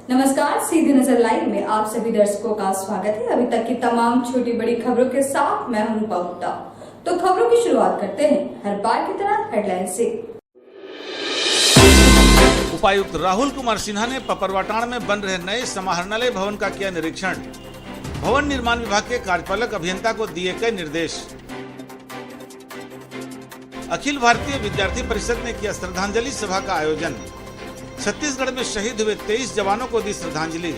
नमस्कार, सीधी नजर लाइव में आप सभी दर्शकों का स्वागत है। अभी तक की तमाम छोटी बड़ी खबरों के साथ मैं हूं रूपा गुप्ता। तो खबरों की शुरुआत करते हैं हर बार की तरह हेडलाइन से। उपायुक्त राहुल कुमार सिन्हा ने पपरवाटाण में बन रहे नए समाहरणालय भवन का किया निरीक्षण। भवन निर्माण विभाग के कार्यपालक अभियंता को दिए गए निर्देश। अखिल भारतीय विद्यार्थी परिषद ने किया श्रद्धांजलि सभा का आयोजन। छत्तीसगढ़ में शहीद हुए 23 जवानों को दी श्रद्धांजलि।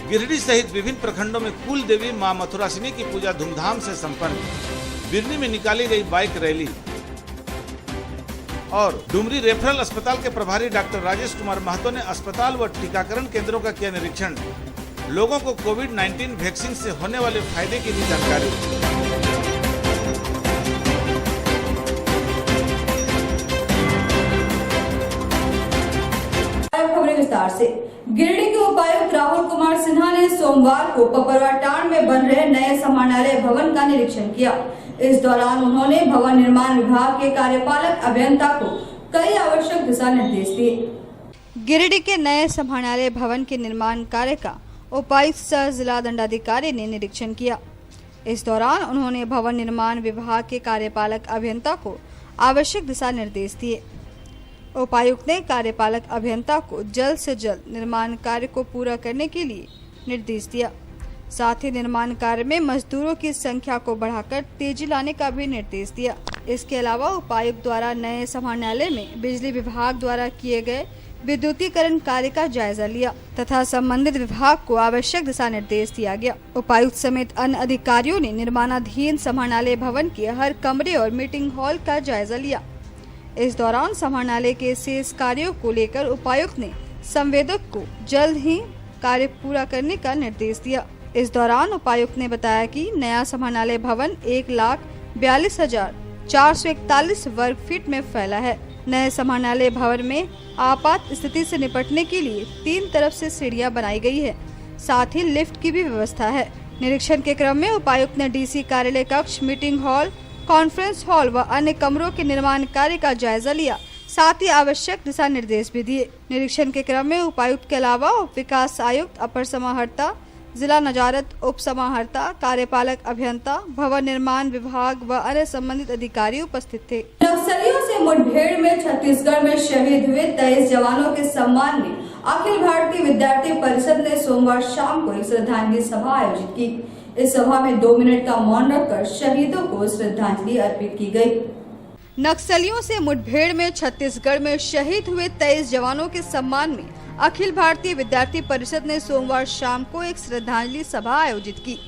गिरिडीह सहित विभिन्न प्रखंडों में कुल देवी मां मथुरासिनी की पूजा धूमधाम से संपन्न। बिरनी में निकाली गई बाइक रैली। और डुमरी रेफरल अस्पताल के प्रभारी डॉक्टर राजेश कुमार महतो ने अस्पताल व टीकाकरण केंद्रों का किया निरीक्षण। लोगों को कोविड-19 वैक्सीन से होने वाले फायदे की दी जानकारी। विस्तार से गिरिडीह के उपायुक्त राहुल कुमार सिन्हा ने सोमवार को पपरवाटाण में बन रहे नए समाहरणालय भवन का निरीक्षण किया। इस दौरान उन्होंने भवन निर्माण विभाग के कार्यपालक अभियंता को कई आवश्यक दिशा निर्देश दिए। गिरिडीह के नए समाहरणालय भवन के निर्माण कार्य का उपायुक्त सह जिला दंडाधिकारी ने निरीक्षण किया। इस दौरान उन्होंने भवन निर्माण विभाग के कार्यपालक अभियंता को आवश्यक दिशा निर्देश दिए। उपायुक्त ने कार्यपालक अभियंता को जल्द से जल्द निर्माण कार्य को पूरा करने के लिए निर्देश दिया। साथ ही निर्माण कार्य में मजदूरों की संख्या को बढ़ाकर तेजी लाने का भी निर्देश दिया। इसके अलावा उपायुक्त द्वारा नए समाहरणालय में बिजली विभाग द्वारा किए गए विद्युतीकरण कार्य का जायजा लिया तथा संबंधित विभाग को आवश्यक दिशा निर्देश दिया गया। उपायुक्त समेत अन्य अधिकारियों ने निर्माणाधीन समाहरणालय भवन के हर कमरे और मीटिंग हॉल का जायजा लिया। इस दौरान समाहरणालय के शेष कार्यों को लेकर उपायुक्त ने संवेदक को जल्द ही कार्य पूरा करने का निर्देश दिया। इस दौरान उपायुक्त ने बताया कि नया समाहरणालय भवन 1,42,441 वर्ग फीट में फैला है। नए समाहरणालय भवन में आपात स्थिति से निपटने के लिए 3 तरफ से सीढ़ियां बनाई गई है। साथ ही लिफ्ट की भी व्यवस्था है। निरीक्षण के क्रम में उपायुक्त ने डीसी कार्यालय कक्ष, मीटिंग हॉल, कॉन्फ्रेंस हॉल व अन्य कमरों के निर्माण कार्य का जायजा लिया। साथ ही आवश्यक दिशा निर्देश भी दिए। निरीक्षण के क्रम में उपायुक्त के अलावा उप विकास आयुक्त, अपर समाहर्ता, जिला नजारत उप समाहर्ता, कार्यपालक अभियंता, भवन निर्माण विभाग व अन्य संबंधित अधिकारी उपस्थित थे। नक्सलियों से मुठभेड़ में छत्तीसगढ़ में शहीद हुए 23 जवानों के सम्मान में अखिल भारतीय विद्यार्थी परिषद ने सोमवार शाम को एक श्रद्धांजलि सभा आयोजित की। इस सभा में 2 मिनट का मौन रखकर शहीदों को श्रद्धांजलि अर्पित की गई। नक्सलियों से मुठभेड़ में छत्तीसगढ़ में शहीद हुए 23 जवानों के सम्मान में अखिल भारतीय विद्यार्थी परिषद ने सोमवार शाम को एक श्रद्धांजलि सभा आयोजित की।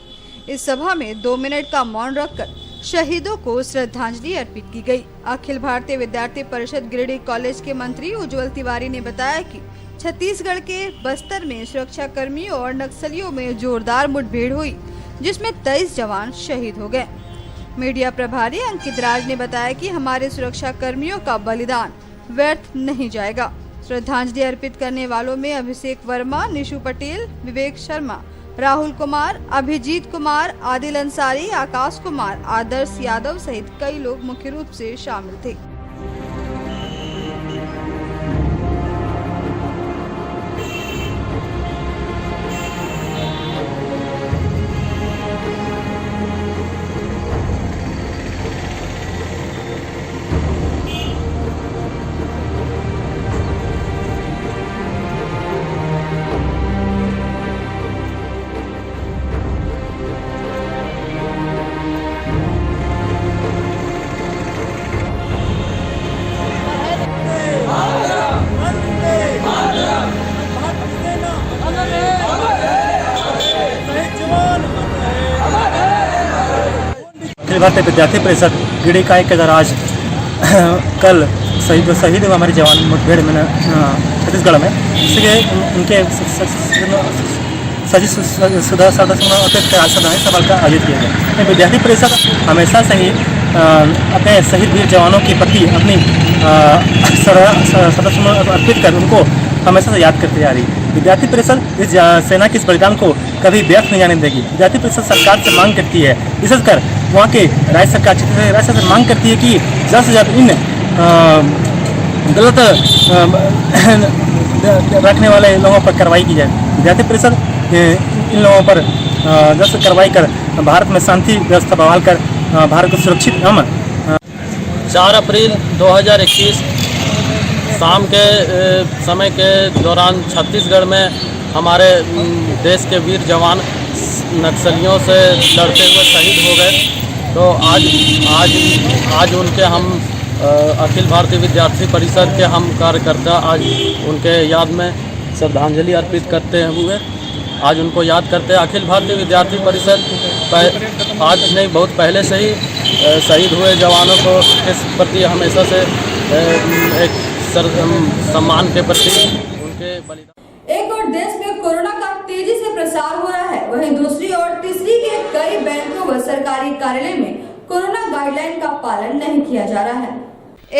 इस सभा में 2 मिनट का मौन रखकर शहीदों को श्रद्धांजलि अर्पित की गई। अखिल भारतीय विद्यार्थी परिषद गिरिडीह कॉलेज के मंत्री उज्जवल तिवारी ने बताया कि छत्तीसगढ़ के बस्तर में सुरक्षा कर्मियों और नक्सलियों में जोरदार मुठभेड़ हुई, जिसमें 23 जवान शहीद हो गए। मीडिया प्रभारी अंकित राज ने बताया कि हमारे सुरक्षा कर्मियों का बलिदान व्यर्थ नहीं जाएगा। श्रद्धांजलि अर्पित करने वालों में अभिषेक वर्मा, निशु पटेल, विवेक शर्मा, राहुल कुमार, अभिजीत कुमार, आदिल अंसारी, आकाश कुमार, आदर्श यादव सहित कई लोग मुख्य रूप से शामिल थे। अखिल भारतीय विद्यार्थी परिषद गिरिडीह का एक आज कल शहीद हुए हमारे जवान मुठभेड़ में छत्तीसगढ़ में, इसलिए उनके सदस्यों सभा का आयोजित किया गया। विद्यार्थी परिषद हमेशा से ही अपने शहीद वीर जवानों के प्रति अपनी सदस्यों अर्पित कर उनको हमेशा से याद करती आ रही। विद्यार्थी परिषद इस सेना के इस बलिदान को कभी व्यर्थ नहीं जाने देगी। विद्यार्थी परिषद सरकार से मांग करती है, विशेषकर वहाँ के राज्य सरकार से मांग करती है कि ज़्यादा से ज़्यादा इन गलत रखने वाले लोगों पर कार्रवाई की जाए। विद्यार्थी परिषद इन लोगों पर जैसे कार्रवाई कर भारत में शांति व्यवस्था बहाल कर भारत को सुरक्षित एवं 4 अप्रैल 2021 शाम के समय के दौरान छत्तीसगढ़ में हमारे देश के वीर जवान नक्सलियों से लड़ते हुए शहीद हो गए। तो आज उनके हम अखिल भारतीय विद्यार्थी परिषद के हम कार्यकर्ता आज उनके याद में श्रद्धांजलि अर्पित करते हुए आज उनको याद करते हैं। अखिल भारतीय विद्यार्थी परिषद आज नहीं बहुत पहले से ही शहीद हुए जवानों को इस प्रति हमेशा से एक सम्मान के प्रति उनके बलिदान। एक और देश में कोरोना का तेजी से प्रसार हो रहा है, वहीं दूसरी और तीसरी के कई बैंकों व सरकारी कार्यालय में कोरोना गाइडलाइन का पालन नहीं किया जा रहा है।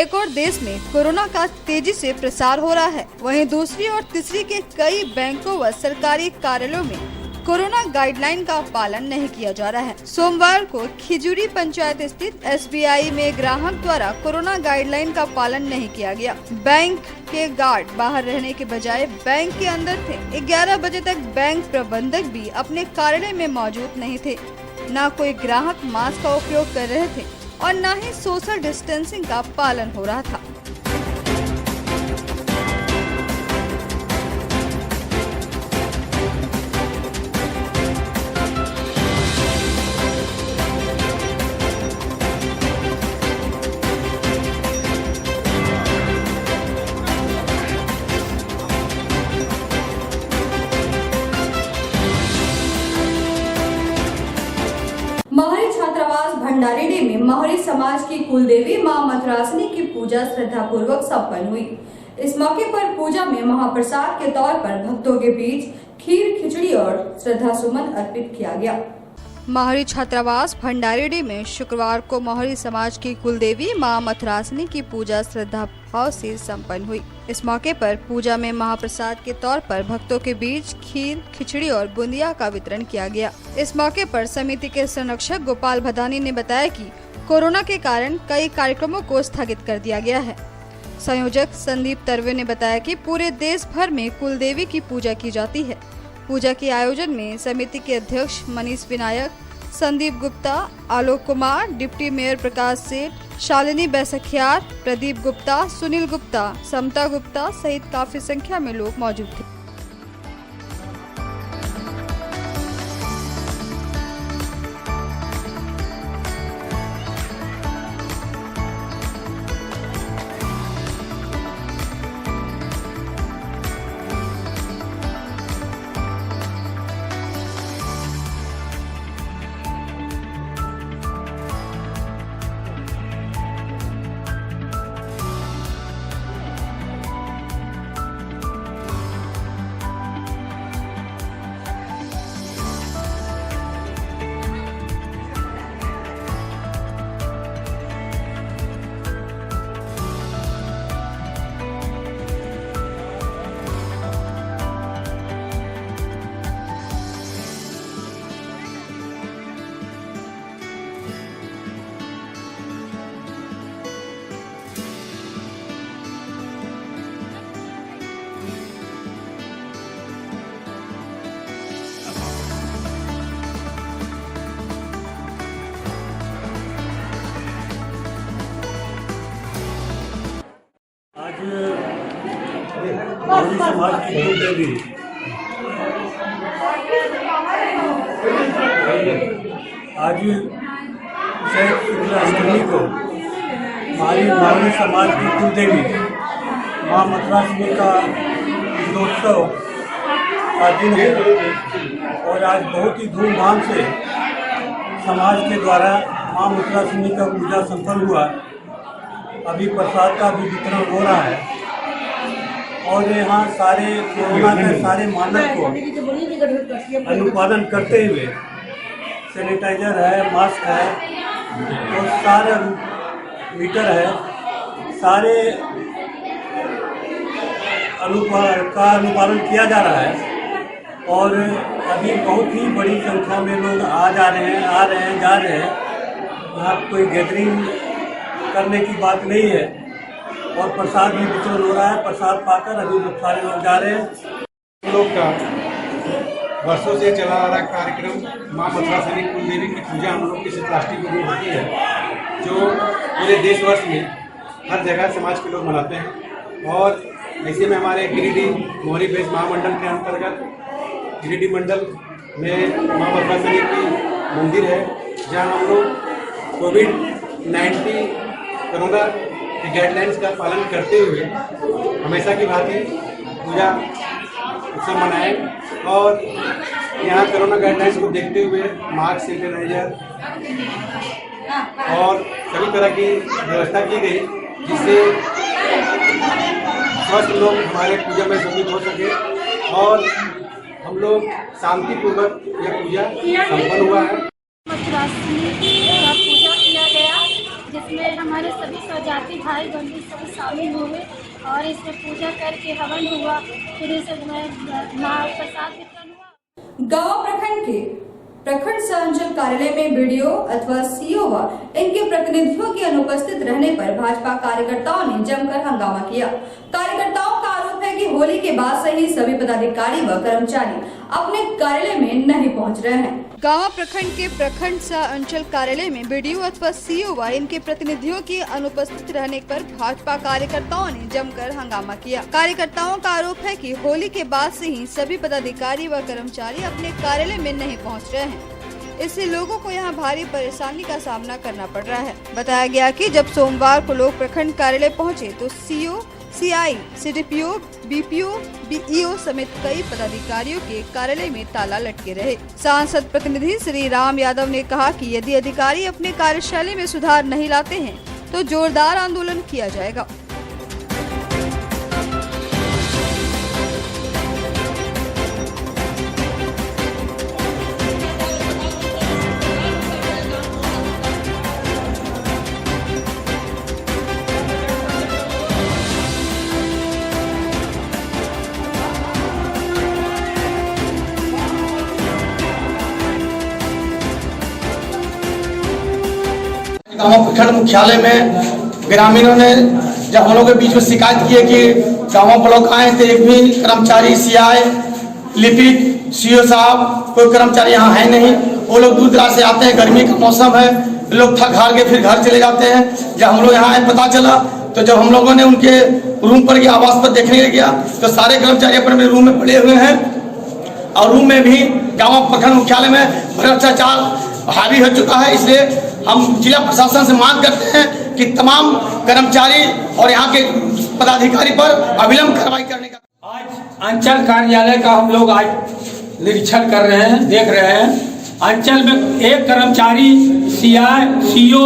एक और देश में कोरोना का तेजी से प्रसार हो रहा है, वहीं दूसरी और तीसरी के कई बैंकों व सरकारी कार्यालयों में कोरोना गाइडलाइन का पालन नहीं किया जा रहा है। सोमवार को खिजुरी पंचायत स्थित SBI में ग्राहक द्वारा कोरोना गाइडलाइन का पालन नहीं किया गया। बैंक के गार्ड बाहर रहने के बजाय बैंक के अंदर थे। 11 बजे तक बैंक प्रबंधक भी अपने कार्यालय में मौजूद नहीं थे। न कोई ग्राहक मास्क का उपयोग कर रहे थे और न ही सोशल डिस्टेंसिंग का पालन हो रहा था। मोहरी छात्रावास भंडारीडीह में मोहरी समाज की कुलदेवी मां मथुरासिनी की पूजा श्रद्धा पूर्वक संपन्न हुई। इस मौके पर पूजा में महाप्रसाद के तौर पर भक्तों के बीच खीर, खिचड़ी और श्रद्धा सुमन अर्पित किया गया। मोहरी छात्रावास भंडारीडीह में शुक्रवार को मोहरी समाज की कुलदेवी मां मथुरासिनी की पूजा श्रद्धा भाव से संपन्न हुई। इस मौके पर पूजा में महाप्रसाद के तौर पर भक्तों के बीच खीर, खिचड़ी और बूंदिया का वितरण किया गया। इस मौके पर समिति के संरक्षक गोपाल भदानी ने बताया कि कोरोना के कारण कई कार्यक्रमों को स्थगित कर दिया गया है। संयोजक संदीप तरवे ने बताया कि पूरे देश भर में कुलदेवी की पूजा की जाती है। पूजा के आयोजन में समिति के अध्यक्ष मनीष विनायक, संदीप गुप्ता, आलोक कुमार, डिप्टी मेयर प्रकाश सेठ, शालिनी बैसखियार, प्रदीप गुप्ता, सुनील गुप्ता, समता गुप्ता सहित काफी संख्या में लोग मौजूद थे। मोहरी समाज की कुलदेवी आज चैत्र शुक्ल अष्टमी को मोहरी समाज की कुलदेवी मां मथुरासिनी का दीपोत्सव का दिन है और आज बहुत ही धूमधाम से समाज के द्वारा मां मथुरासिनी का पूजा संपन्न हुआ। अभी प्रसाद का भी वितरण हो रहा है और यहाँ सारे कोरोना के सारे मानक को अनुपालन करते हुए सैनिटाइजर है, मास्क है और सारे मीटर है, सारे अनुपालन किया जा रहा है और अभी बहुत ही बड़ी संख्या में लोग आ रहे हैं, जा रहे हैं। यहाँ कोई गैदरिंग करने की बात नहीं है और प्रसाद भी वितरण हो रहा है। प्रसाद पाकर अभी लोग सारे लोग जा रहे हैं। हम लोग का वर्षों से चला आ रहा कार्यक्रम माँ मथुरा सैनिक कुल देवी की पूजा हम लोग की शीतलाष्टमी के दिन होती है, जो पूरे देशवर्ष में हर जगह समाज के लोग मनाते हैं। और ऐसे में हमारे गिरिडीह मोहरी बेस महामंडल के अंतर्गत गिरिडीह मंडल में माँ मथुरा सैनिक की मंदिर है, जहाँ हम लोग कोविड-19 कोरोना के गाइडलाइंस का पालन करते हुए हमेशा की भांति पूजा उत्सव मनाएं। और यहाँ कोरोना गाइडलाइंस को देखते हुए मास्क, सैनिटाइजर और सभी तरह की व्यवस्था की गई, जिससे स्वस्थ लोग हमारे पूजा में सम्मिलित हो सके और हम लोग शांतिपूर्वक यह पूजा संपन्न हुआ है। मथुराष्टमी का पूजा किया गया, जिसमें हमारे सभी स्वजाति भाई बंधु सभी शामिल हुए और इसमें पूजा करके हवन हुआ। फिर इसे प्रसाद वितरण हुआ। गाँव प्रखंड के प्रखंड संचालक कार्यालय में बीडीओ अथवा सीओ व इनके प्रतिनिधियों के अनुपस्थित रहने पर भाजपा कार्यकर्ताओं ने जमकर हंगामा किया। कार्यकर्ताओं का आरोप है कि होली के बाद से ही सभी पदाधिकारी व कर्मचारी अपने कार्यालय में नहीं पहुंच रहे हैं। गाँव प्रखंड के प्रखंड सह अंचल कार्यालय में बीडीओ अथवा सीओ व इनके प्रतिनिधियों के अनुपस्थित रहने पर भाजपा कार्यकर्ताओं ने जमकर हंगामा किया। कार्यकर्ताओं का आरोप है कि होली के बाद से ही सभी पदाधिकारी व कर्मचारी अपने कार्यालय में नहीं पहुंच रहे हैं। इससे लोगों को यहां भारी परेशानी का सामना करना पड़ रहा है। बताया गया कि जब सोमवार को लोग प्रखंड कार्यालय पहुंचे तो CO, CI, CDPO, BPO, BEO समेत कई पदाधिकारियों के कार्यालय में ताला लटके रहे। सांसद प्रतिनिधि श्री राम यादव ने कहा कि यदि अधिकारी अपने कार्यशैली में सुधार नहीं लाते हैं तो जोरदार आंदोलन किया जाएगा। गाँव प्रखंड मुख्यालय में ग्रामीणों ने जब हम लोगों के बीच में शिकायत की है कि गाँव ब्लॉक आए थे, एक भी कर्मचारी, सीआई, लिपिक, सीओ साहब, कोई कर्मचारी यहाँ है नहीं। वो लोग दूर दराज से आते हैं, गर्मी का मौसम है, लोग थक हार के फिर घर चले जाते हैं। जब हम लोग यहाँ आए पता चला तो जब हम लोगों ने उनके रूम पर गया, आवास पर देखने गया तो सारे कर्मचारी अपने रूम में पड़े हुए हैं और रूम में भी गाँव प्रखंड मुख्यालय में भ्रष्टाचार हावी हो चुका है। इसलिए हम जिला प्रशासन से मांग करते हैं कि तमाम कर्मचारी और यहाँ के पदाधिकारी पर अविलंब कार्रवाई करने का। आज अंचल कार्यालय का हम लोग आज निरीक्षण कर रहे हैं, देख रहे हैं। अंचल में एक कर्मचारी, सीआई, सीओ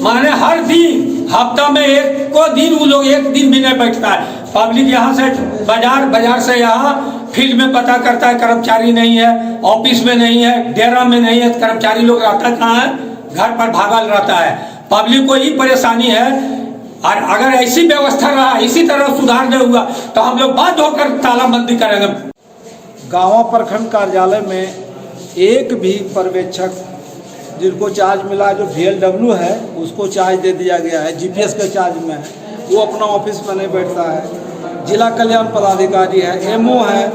माने हर दिन हफ्ता में एक को दिन वो लोग एक दिन भी नहीं बैठता है। पब्लिक यहाँ से बाजार से यहाँ फील्ड में पता करता है, कर्मचारी नहीं है, ऑफिस में नहीं है, डेरा में नहीं है, कर्मचारी लोग रहता कहाँ है, घर पर भागल रहता है। पब्लिक को ही परेशानी है और अगर ऐसी व्यवस्था रहा, इसी तरह सुधार नहीं हुआ तो हम लोग बाध्य होकर तालाबंदी करेंगे। गाँव प्रखंड कार्यालय में एक भी पर्यवेक्षक जिनको चार्ज मिला, जो VLW है उसको चार्ज दे दिया गया है, GPS के चार्ज में है, वो अपना ऑफिस में नहीं बैठता है। जिला कल्याण पदाधिकारी है, MO है,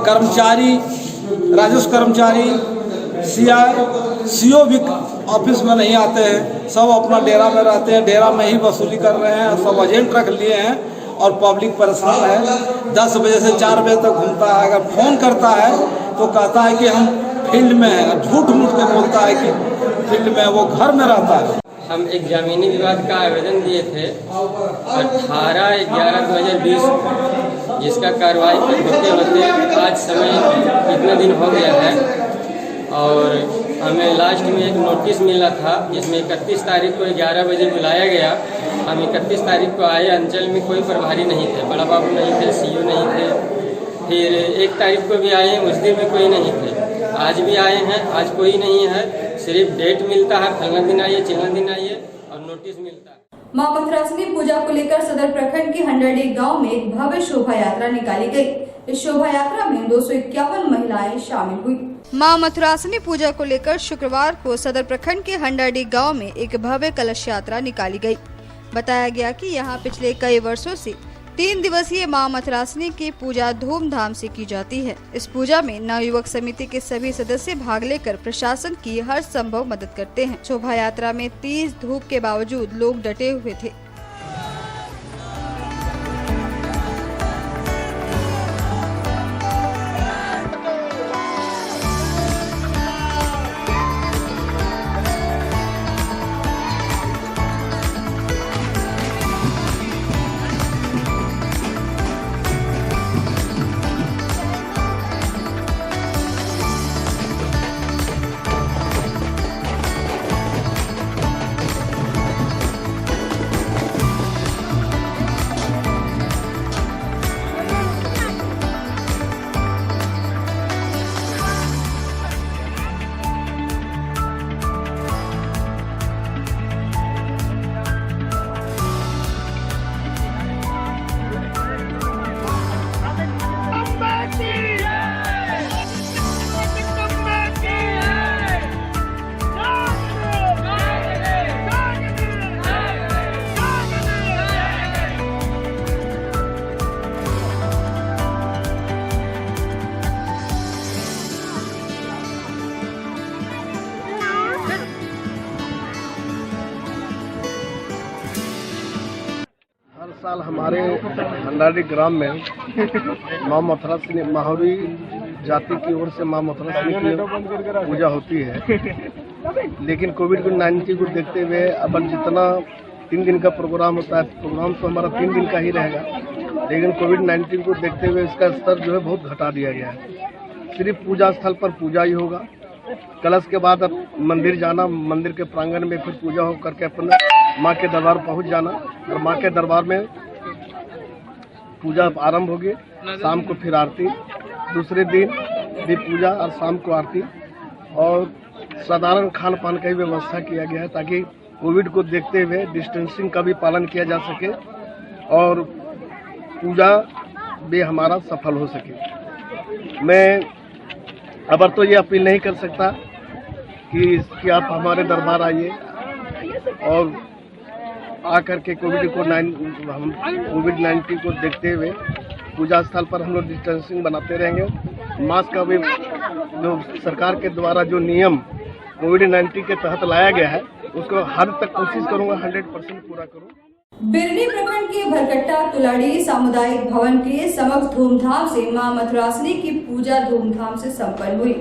कर्मचारी, राजस्व कर्मचारी, सीओ भी ऑफिस में नहीं आते हैं, सब अपना डेरा में रहते हैं, डेरा में ही वसूली कर रहे हैं, सब एजेंट रख लिए हैं और पब्लिक परेशान है। 10 बजे से 4 बजे तक घूमता है। अगर फोन करता है तो कहता है कि हम फील्ड में हैं, झूठ मूठ के बोलता है कि फील्ड में, वो घर में रहता है। हम एक जमीनी विवाद का आवेदन दिए थे 18/11/2020, जिसका कार्रवाई होते होते आज समय कितना दिन हो गया है और हमें लास्ट में एक नोटिस मिला था, जिसमें 31 तारीख को 11 बजे बुलाया गया। हम 31 तारीख को आए, अंचल में कोई प्रभारी नहीं थे, बड़ा बाबू नहीं थे, सीओ नहीं थे। फिर 1 तारीख को भी आए, उस दिन भी कोई नहीं थे। आज भी आए हैं, आज कोई नहीं है, सिर्फ डेट मिलता है, फलना दिन आइए, चिल्ला दिन आइए और नोटिस मिलता है। मां मथुरासिनी पूजा को लेकर सदर प्रखंड के हंडरडी गांव में एक भव्य शोभा यात्रा निकाली गई। इस शोभा यात्रा में 251 महिलाएं शामिल हुई। मां मथुरासिनी पूजा को लेकर शुक्रवार को सदर प्रखंड के हंडरडी गांव में एक भव्य कलश यात्रा निकाली गई, बताया गया कि यहाँ पिछले कई वर्षों से 3 दिवसीय मां मथरासिनी की पूजा धूमधाम से की जाती है। इस पूजा में नवयुवक समिति के सभी सदस्य भाग लेकर प्रशासन की हर संभव मदद करते हैं। शोभा यात्रा में तेज धूप के बावजूद लोग डटे हुए थे। साल हमारे भंडारी ग्राम में माँ मथरासिनी माहौरी जाति की ओर से माँ मथरासिनी की पूजा होती है। लेकिन कोविड-19 को देखते हुए अब जितना 3 दिन का प्रोग्राम होता है, प्रोग्राम तो हमारा 3 दिन का ही रहेगा, लेकिन कोविड-19 को देखते हुए इसका स्तर जो है बहुत घटा दिया गया है। सिर्फ पूजा स्थल पर पूजा ही होगा। कलश के बाद अब मंदिर जाना, मंदिर के प्रांगण में फिर पूजा हो करके अपने माँ के दरबार पहुंच जाना और माँ के दरबार में पूजा आरंभ होगी। शाम को फिर आरती, दूसरे दिन भी पूजा और शाम को आरती, और साधारण खान पान का ही व्यवस्था किया गया है ताकि कोविड को देखते हुए डिस्टेंसिंग का भी पालन किया जा सके और पूजा भी हमारा सफल हो सके। मैं अब तो ये अपील नहीं कर सकता कि आप हमारे दरबार आइए और आकर के कोविड-19 को देखते हुए पूजा स्थल पर हम लोग डिस्टेंसिंग बनाते रहेंगे। मास्क का भी जो सरकार के द्वारा जो नियम कोविड-19 के तहत लाया गया है उसको हद तक कोशिश करूंगा 100% पूरा करूं। बिरनी प्रखंड के भरकट्टा तुलाड़ी सामुदायिक भवन के समक्ष धूमधाम से मां मथरासिनी की पूजा धूमधाम से संपन्न हुई।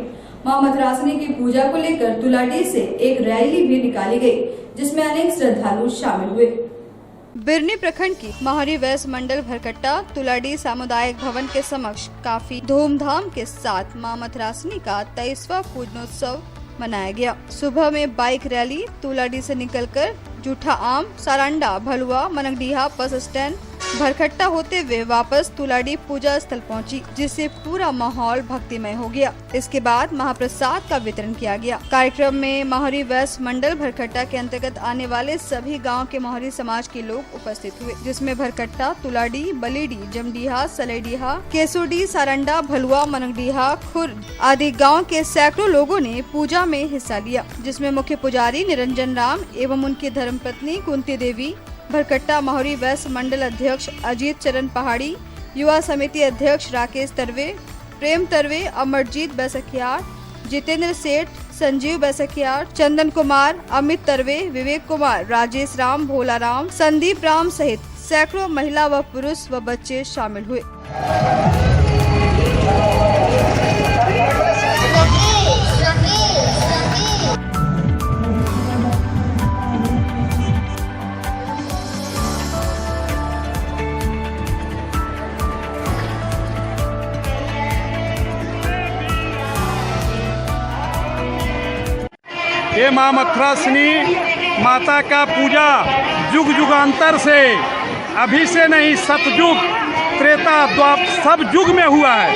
मां मथरासिनी की पूजा को लेकर तुलाड़ी से एक रैली भी निकाली गई, जिसमें अनेक श्रद्धालु शामिल हुए। बिरनी प्रखंड की माहौरी वैश्य मंडल भरकट्टा तुलाड़ी सामुदायिक भवन के समक्ष काफी धूमधाम के साथ मां मथरासिनी का 23वां पूजनोत्सव मनाया गया। सुबह में बाइक रैली तुलाड़ी से निकलकर जूठा आम, सारंडा, भलुआ, मनगडीहा बस स्टैंड भरकट्टा होते हुए वापस तुलाड़ी पूजा स्थल पहुंची, जिससे पूरा माहौल भक्तिमय हो गया। इसके बाद महाप्रसाद का वितरण किया गया। कार्यक्रम में माहौरी वैश्य मंडल भरकट्टा के अंतर्गत आने वाले सभी गांव के माहौरी समाज के लोग उपस्थित हुए, जिसमें भरकट्टा, तुलाड़ी, बलीडी, जमडीहा, सलेडीहा, केसोडी, सारंडा, भलुआ, मनगडीहा, खुर्द आदि गाँव के सैकड़ों लोगों ने पूजा में हिस्सा लिया, जिसमें मुख्य पुजारी निरंजन राम एवं उनकी धर्मपत्नी कुंती देवी, भरकट्टा माहौरी वैश्य मंडल अध्यक्ष अजीत चरण पहाड़ी, युवा समिति अध्यक्ष राकेश तरवे, प्रेम तरवे, अमरजीत बैसखियार, जितेंद्र सेठ, संजीव बैसखियार, चंदन कुमार, अमित तरवे, विवेक कुमार, राजेश राम, भोला राम, संदीप राम सहित सैकड़ों महिला व पुरुष व बच्चे शामिल हुए। ये माँ मथरासिनी माता का पूजा युग युगांतर से, अभी से नहीं, सतयुग, त्रेता, द्वापर सब युग में हुआ है।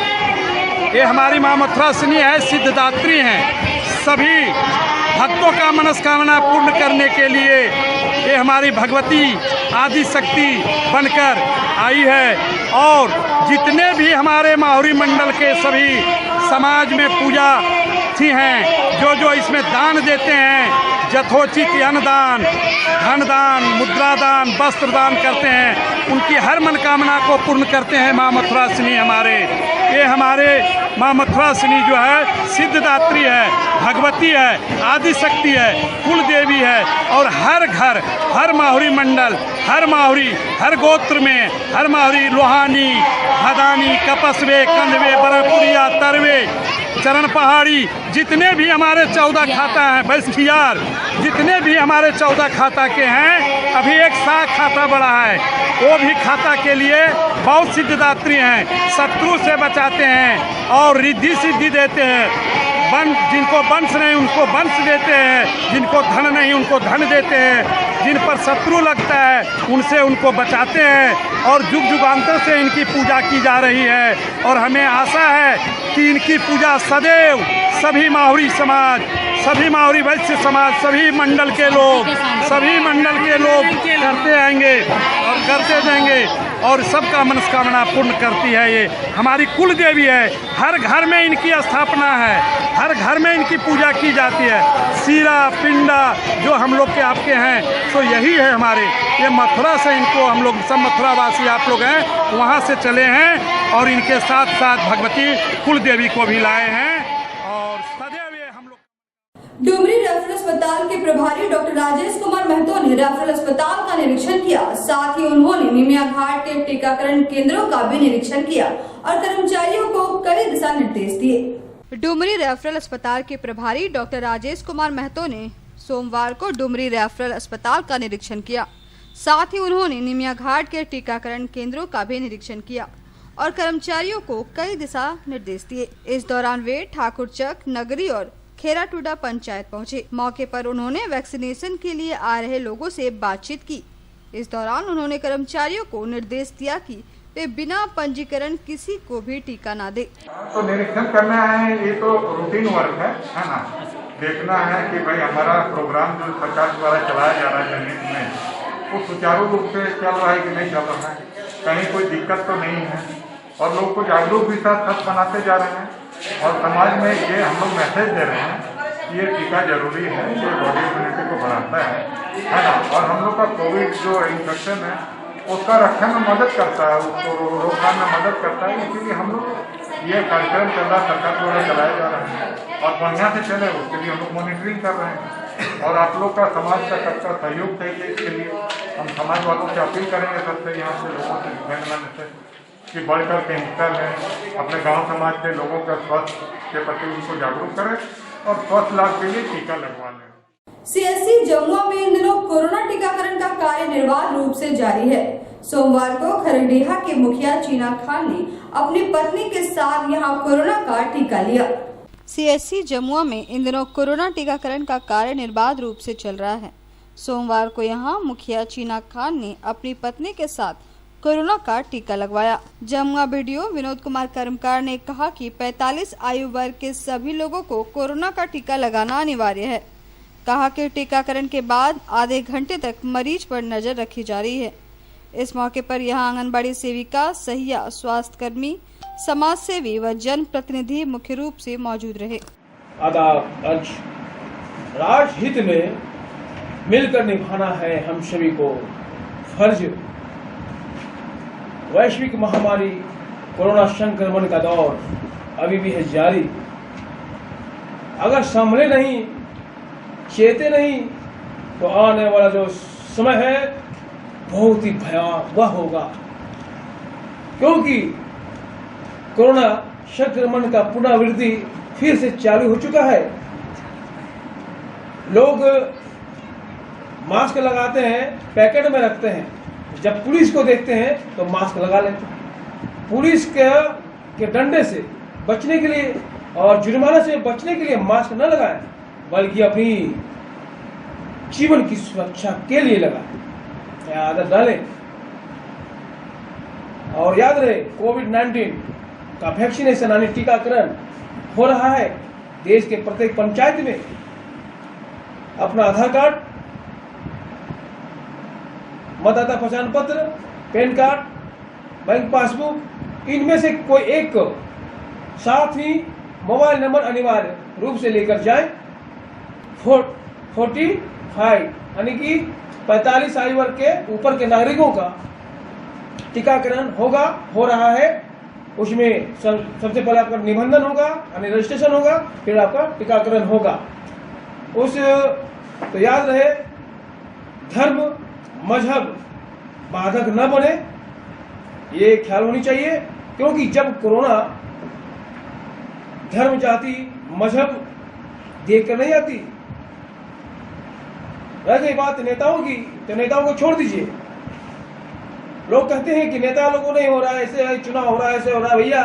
ये हमारी माँ मथरासिनी है, सिद्धदात्री हैं। सभी भक्तों का मनस्कामना पूर्ण करने के लिए ये हमारी भगवती आदि शक्ति बनकर आई है और जितने भी हमारे माहौरी मंडल के सभी समाज में पूजा लाभार्थी हैं जो इसमें दान देते हैं, यथोचित अन्नदान, धनदान, मुद्रादान, वस्त्रदान करते हैं, उनकी हर मनोकामना को पूर्ण करते हैं माँ मथुरासिनी हमारे। ये हमारे माँ मथुरासिनी जो है सिद्धदात्री है, भगवती है, आदि शक्ति है, कुल देवी है। और हर घर, हर माहुरी मंडल, हर माहुरी, हर गोत्र में, हर माहुरी लोहानी, भदानी, कपसवे, कंधवे, बरपुरिया, तरवे, चरण पहाड़ी, जितने भी हमारे 14 खाता हैं, बैसखियार, जितने भी हमारे 14 खाता के हैं, अभी एक साख खाता बड़ा है, वो भी खाता के लिए बहुत सिद्धदात्री हैं, शत्रु से बचाते हैं और रिद्धि सिद्धि देते हैं। जिनको वंश नहीं उनको वंश देते हैं, जिनको धन नहीं उनको धन देते हैं, जिन पर शत्रु लगता है उनसे उनको बचाते हैं और जुग जुगांतर से इनकी पूजा की जा रही है। और हमें आशा है कि इनकी पूजा सदैव सभी माहुरी समाज, सभी माहुरी वैश्य समाज, सभी मंडल के लोग करते आएंगे और करते जाएंगे और सबका मनस्कामना पूर्ण करती है। ये हमारी कुल देवी है, हर घर में इनकी स्थापना है, हर घर में इनकी पूजा की जाती है। सीरा पिंडा जो हम लोग के आपके हैं, तो यही है हमारे। ये मथुरा से इनको हम लोग सब मथुरावासी आप लोग हैं, वहाँ से चले हैं और इनके साथ साथ भगवती कुल देवी को भी लाए हैं। और सदैव ये हम लोग डुमरी रेफरल अस्पताल के प्रभारी डॉक्टर राजेश कुमार महतो ने रेफरल अस्पताल का निरीक्षण किया। साथ ही उन्होंने निमिया घाट के टीकाकरण केंद्रों का भी निरीक्षण किया और कर्मचारियों को कई दिशा निर्देश दिए। डुमरी रेफरल अस्पताल के प्रभारी डॉक्टर राजेश कुमार महतो ने सोमवार को डुमरी रेफरल अस्पताल का निरीक्षण किया। साथ ही उन्होंने निमिया घाट के टीकाकरण केंद्रों का भी निरीक्षण किया और कर्मचारियों को कई दिशा निर्देश दिए। इस दौरान वे ठाकुरचक, नगरी और खेराटूडा पंचायत पहुंचे। मौके पर उन्होंने वैक्सीनेशन के लिए आ रहे लोगों से बातचीत की। इस दौरान उन्होंने कर्मचारियों को निर्देश दिया कि वे बिना पंजीकरण किसी को भी टीका न दे। तो निरीक्षण करना है, ये तो रूटीन वर्क है ना। देखना है कि भाई हमारा प्रोग्राम जो सरकार द्वारा चलाया जा रहा है जनहित में, वो सुचारू रूप से चल रहा है कि नहीं चल रहा है, कहीं कोई दिक्कत तो नहीं है। और लोग को जागरूक भी साथ बनाते जा रहे हैं और समाज में ये हम लोग मैसेज दे रहे हैं कि ये टीका जरूरी है, ये बॉडी इम्यूनिटी को बढ़ाता है ना। और हम लोग का कोविड जो इन्फेक्शन है उसका रक्षण में मदद करता है, उसको रोकथाम में मदद करता है। इसीलिए हम लोग ये कार्यक्रम चल रहा, सरकार द्वारा चलाया जा रहा है और बढ़िया से चले, उसके लिए हम लोग मॉनिटरिंग कर रहे हैं। और आप लोग का समाज का सबका सहयोग चाहिए, इसके लिए हम समाज वालों से अपील करेंगे सबसे, यहाँ से लोगों से दिखाने से कि बढ़कर के हिस्सा लें, अपने गांव समाज के लोगों का स्वास्थ्य के प्रति उनको जागरूक करें और स्वास्थ्य लाभ के लिए टीका लगवा लें। सीएससी जमुआ में इन दिनों कोरोना टीकाकरण का कार्य निर्बाध रूप से जारी है। सोमवार को खरडेहा के मुखिया चीना खान ने अपनी पत्नी के साथ यहां कोरोना का टीका लिया। सीएससी जमुआ में इन दिनों कोरोना टीकाकरण का कार्य निर्बाध रूप से चल रहा है। सोमवार को यहां मुखिया चीना खान ने अपनी पत्नी के साथ कोरोना का टीका लगवाया। जमुआ वीडियो विनोद कुमार कर्मकार ने कहा कि 45 आयु वर्ग के सभी लोगों को कोरोना का टीका लगाना अनिवार्य है। कहा कि टीकाकरण के बाद आधे घंटे तक मरीज पर नजर रखी जा रही है। इस मौके पर यहां आंगनबाड़ी सेविका, सहिया, स्वास्थ्य कर्मी, समाज सेवी व जन प्रतिनिधि मुख्य रूप से मौजूद रहे। राष्ट्र हित में मिलकर निभाना है हम सभी को फर्ज। वैश्विक महामारी कोरोना संक्रमण का दौर अभी भी है जारी। अगर संभले नहीं, चेते नहीं, तो आने वाला जो समय है बहुत ही भयावह होगा, क्योंकि कोरोना संक्रमण का पुनरावृत्ति फिर से चालू हो चुका है। लोग मास्क लगाते हैं, पैकेट में रखते हैं, जब पुलिस को देखते हैं तो मास्क लगा लेते हैं। पुलिस के डंडे से बचने के लिए और जुर्माना से बचने के लिए मास्क न लगाएं, बल्कि अपनी जीवन की सुरक्षा के लिए लगाएं, आदत डालें। और याद रहे, कोविड-19 का वैक्सीनेशन यानी टीकाकरण हो रहा है। देश के प्रत्येक पंचायत में अपना आधार कार्ड, मतदाता पहचान पत्र, पैन कार्ड, बैंक पासबुक, इनमें से कोई एक, साथ ही मोबाइल नंबर अनिवार्य रूप से लेकर जाएं। 45 यानी कि 45 आयु वर्ग के ऊपर के नागरिकों का टीकाकरण हो रहा है। उसमें सबसे पहले आपका निबंधन होगा यानी रजिस्ट्रेशन होगा, फिर आपका टीकाकरण होगा। तो याद रहे, धर्म मजहब बाधक न बने, ये ख्याल होनी चाहिए, क्योंकि जब कोरोना धर्म जाति मजहब देख कर नहीं आती। रह गई बात नेताओं की, तो नेताओं को छोड़ दीजिए। लोग कहते हैं कि नेता लोगों नहीं हो रहा है, ऐसे चुनाव हो रहा है, ऐसे हो रहा है। भैया,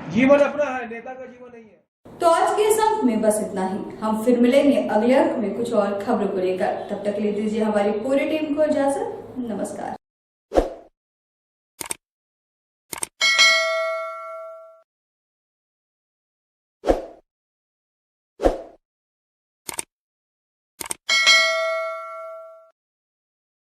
जीवन अपना है, नेता का जीवन नहीं है। तो आज के इस अंक में बस इतना ही। हम फिर मिलेंगे अगले अंक में कुछ और खबरों को लेकर। तब तक ले दीजिए हमारी पूरी टीम को इजाजत। नमस्कार।